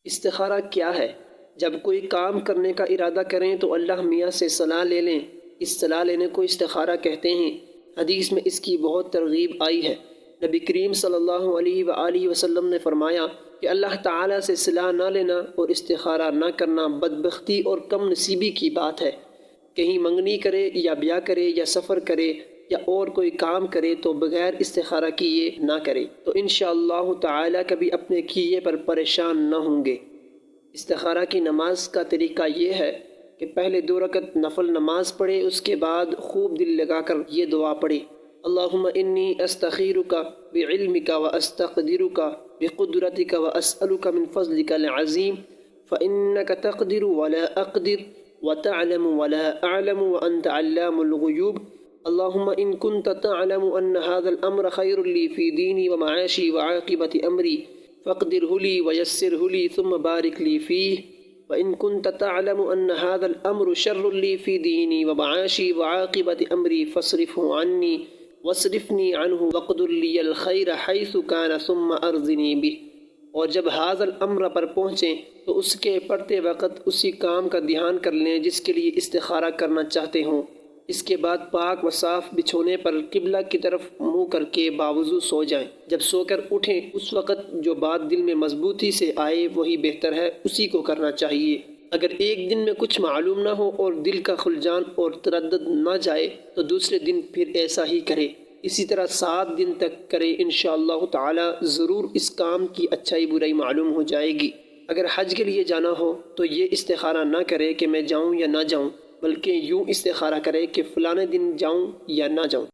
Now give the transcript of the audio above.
استخارہ کیا ہے؟ جب کوئی کام کرنے کا ارادہ کریں تو اللہ میاں سے صلاح لے لیں، اس صلاح لینے کو استخارہ کہتے ہیں۔ حدیث میں اس کی بہت ترغیب آئی ہے۔ نبی کریم صلی اللہ علیہ وآلہ وسلم نے فرمایا کہ اللہ تعالیٰ سے صلاح نہ لینا اور استخارہ نہ کرنا بدبختی اور کم نصیبی کی بات ہے۔ کہیں منگنی کرے یا بیاہ کرے یا سفر کرے یا اور کوئی کام کرے تو بغیر استخارہ کیے نہ کرے، تو انشاءاللہ تعالیٰ کبھی اپنے کیے پر پریشان نہ ہوں گے۔ استخارہ کی نماز کا طریقہ یہ ہے کہ پہلے 2 رکعت نفل نماز پڑھے، اس کے بعد خوب دل لگا کر یہ دعا پڑھے: اللہم انی استخیرک بعلمک واستقدرک بقدرتک واسألک من فضلک العظیم فإنک تقدر ولا اقدر وتعلم ولا اعلم وانت علام الغیوب اللہم ان کنت تعلم ان هذا الامر خیر لی فی دینی ومعاشی وعاقبت امری فاقدره لي ويسره لي ثم بارك لي فيه وإن كنت تعلم أن هذا الأمر شر لي في ديني ومعاشي وعاقبة أمري فاصرفه عني واصرفني عنه واقدر لي الخير حيث كان ثم أرضني به۔ اور جب هذا الأمر پر پہنچیں تو اس کے پڑھتے وقت اسی کام کا دھیان کر لیں جس کے لیے استخارہ کرنا چاہتے ہوں۔ اس کے بعد پاک و صاف بچھونے پر قبلہ کی طرف منہ کر کے باوضو سو جائیں۔ جب سو کر اٹھیں اس وقت جو بات دل میں مضبوطی سے آئے وہی بہتر ہے، اسی کو کرنا چاہیے۔ اگر ایک دن میں کچھ معلوم نہ ہو اور دل کا خلجان اور تردد نہ جائے تو دوسرے دن پھر ایسا ہی کرے۔ اسی طرح 7 دن تک کرے، انشاءاللہ تعالی ضرور اس کام کی اچھائی برائی معلوم ہو جائے گی۔ اگر حج کے لیے جانا ہو تو یہ استخارہ نہ کرے کہ میں جاؤں یا نہ جاؤں، بلکہ یوں استخارہ کرے کہ فلاں دن جاؤں یا نہ جاؤں۔